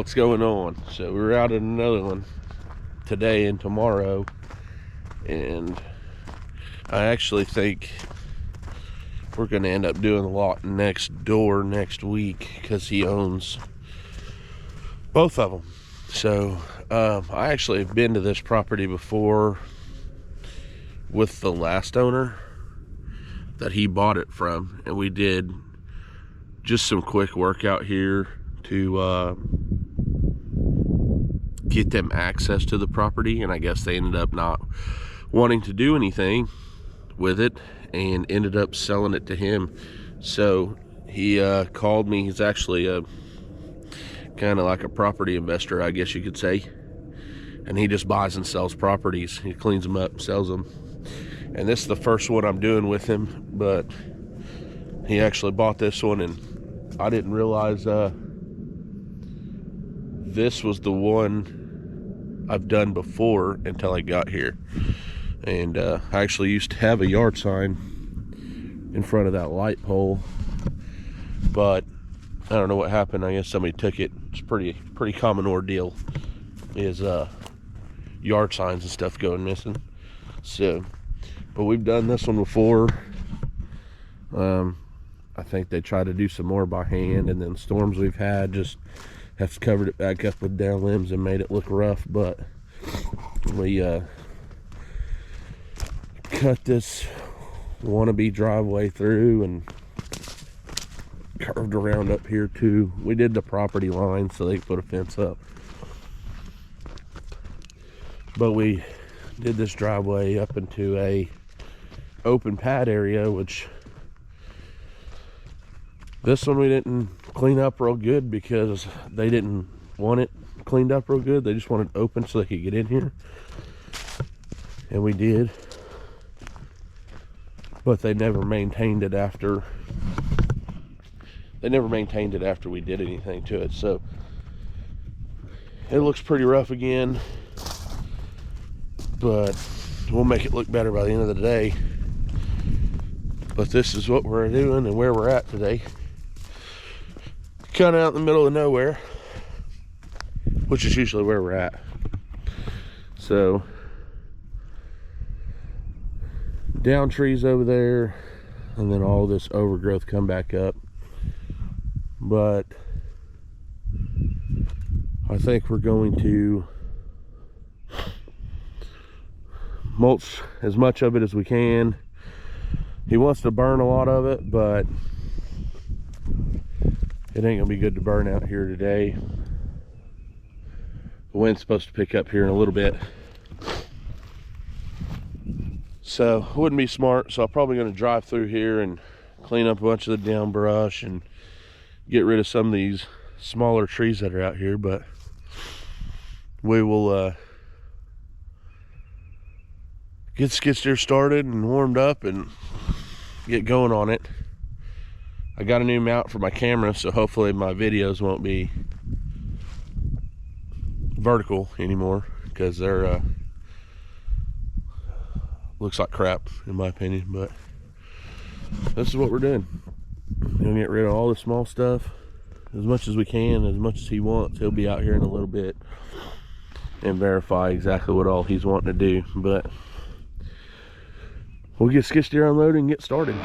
what's going on? So we're out at another one today and tomorrow, and I actually think we're going to end up doing the lot next door next week because he owns both of them. So I actually have been to this property before with the last owner that he bought it from, and we did just some quick work out here to get them access to the property, and I guess they ended up not wanting to do anything with it and ended up selling it to him. So he called me. He's actually a kind of like a property investor, I guess you could say, and he just buys and sells properties. He cleans them up, sells them, and this is the first one I'm doing with him, but he actually bought this one, and I didn't realize this was the one I've done before until I got here. And I actually used to have a yard sign in front of that light pole, but I don't know what happened. I guess somebody took it. It's pretty common ordeal is yard signs and stuff going missing. So, but we've done this one before. I think they tried to do some more by hand, and then storms we've had just have covered it back up with down limbs and made it look rough. But we cut this wannabe driveway through and curved around up here too. We did the property line so they could put a fence up, but we did this driveway up into a open pad area, which this one we didn't clean up real good because they didn't want it cleaned up real good. They just wanted it open so they could get in here, and we did, but they never maintained it after we did anything to it. So it looks pretty rough again, but we'll make it look better by the end of the day. But this is what we're doing and where we're at today. Kind of out in the middle of nowhere, which is usually where we're at. So down trees over there, and then all this overgrowth come back up. But I think we're going to mulch as much of it as we can. He wants to burn a lot of it, but it ain't gonna be good to burn out here today. The wind's supposed to pick up here in a little bit, so it wouldn't be smart. So I'm probably gonna drive through here and clean up a bunch of the down brush and get rid of some of these smaller trees that are out here. But we will get skid steer started and warmed up and get going on it. I got a new mount for my camera, so hopefully my videos won't be vertical anymore, because they're looks like crap in my opinion. But this is what we're doing. We're gonna get rid of all the small stuff as much as we can, as much as he wants. He'll be out here in a little bit and verify exactly what all he's wanting to do. But we'll get skid steer unloaded and get started.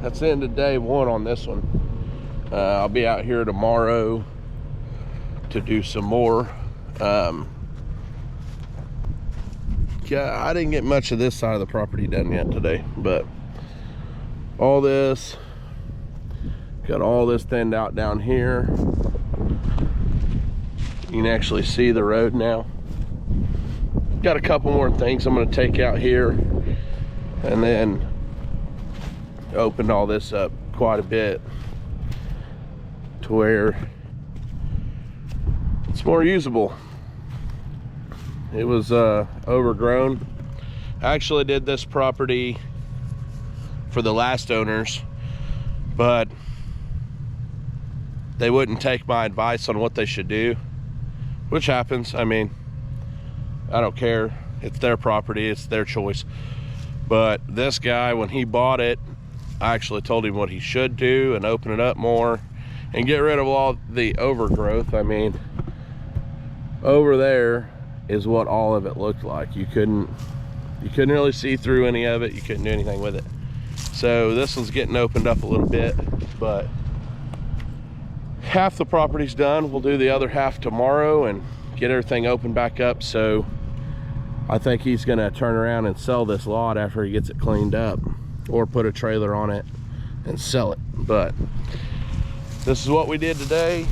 that's the end of day one on this one. I'll be out here tomorrow to do some more. Yeah, I didn't get much of this side of the property done yet today, but all this, got all this thinned out down here. You can actually see the road now. Got a couple more things I'm going to take out here, and then opened all this up quite a bit to where it's more usable. It was overgrown. I actually did this property for the last owners, but they wouldn't take my advice on what they should do, which happens. I mean, I don't care. It's their property, it's their choice. But this guy, when he bought it, I actually told him what he should do and open it up more and get rid of all the overgrowth. I mean, over there is what all of it looked like. You couldn't really see through any of it. You couldn't do anything with it. So this one's getting opened up a little bit, but half the property's done. We'll do the other half tomorrow and get everything opened back up. So I think he's gonna turn around and sell this lot after he gets it cleaned up, or put a trailer on it and sell it. But this is what we did today.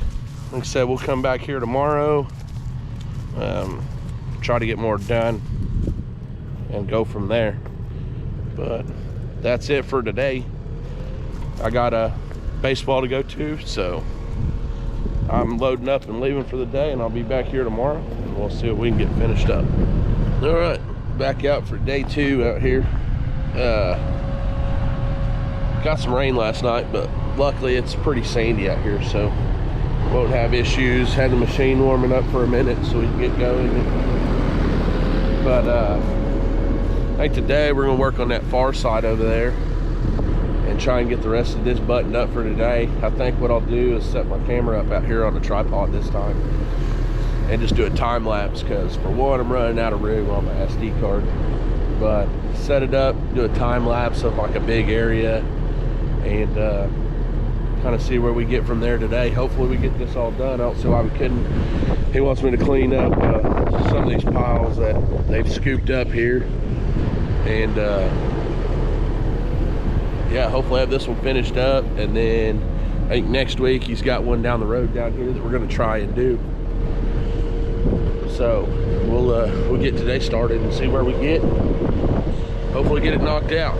Like I said, we'll come back here tomorrow, try to get more done and go from there. But that's it for today. I got a baseball to go to, so I'm loading up and leaving for the day, and I'll be back here tomorrow and we'll see what we can get finished up. All right, back out for day 2 out here. Got some rain last night, but luckily it's pretty sandy out here, so won't have issues. Had the machine warming up for a minute so we can get going. But I think today we're gonna work on that far side over there and try and get the rest of this buttoned up for today. I think what I'll do is set my camera up out here on the tripod this time and just do a time lapse, because for one, I'm running out of room on my SD card. But set it up, do a time lapse of like a big area, and kind of see where we get from there today. Hopefully we get this all done. I don't see why we couldn't. He wants me to clean up some of these piles that they've scooped up here, and yeah, hopefully have this one finished up. And then I think next week he's got one down the road down here that we're going to try and do. So we'll get today started and see where we get. Hopefully get it knocked out.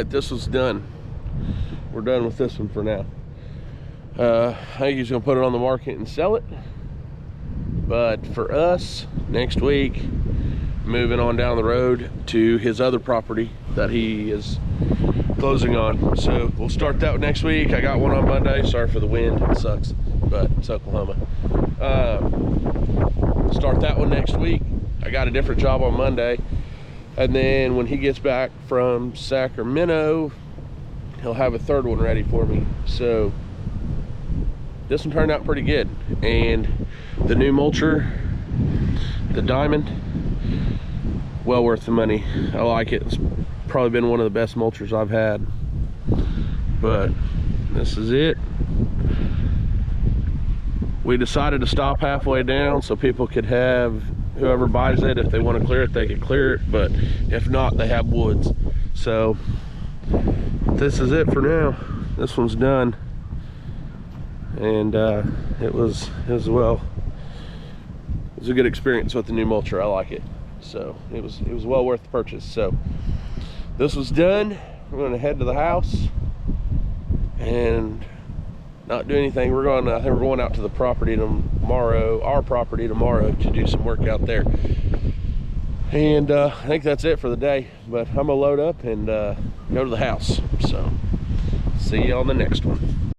right, this was done. We're done with this one for now. I think he's gonna put it on the market and sell it. But for us, next week, moving on down the road to his other property that he is closing on. So we'll start that next week. I got one on Monday. Sorry for the wind, it sucks, but it's Oklahoma. Start that one next week. I got a different job on Monday. And then when he gets back from Sacramento, he'll have a third one ready for me. So this one turned out pretty good. And the new mulcher, the diamond, well worth the money. I like it. It's probably been one of the best mulchers I've had. But this is it. We decided to stop halfway down so people could have, whoever buys it, if they want to clear it, they can clear it, but if not, they have woods. So this is it for now. This one's done. And it was a good experience with the new mulcher. I like it. So it was well worth the purchase. So this was done. We're going to head to the house and not do anything. I think we're going out to the property tomorrow, our property tomorrow, to do some work out there. And I think that's it for the day. But I'm gonna load up and go to the house. So see you on the next one.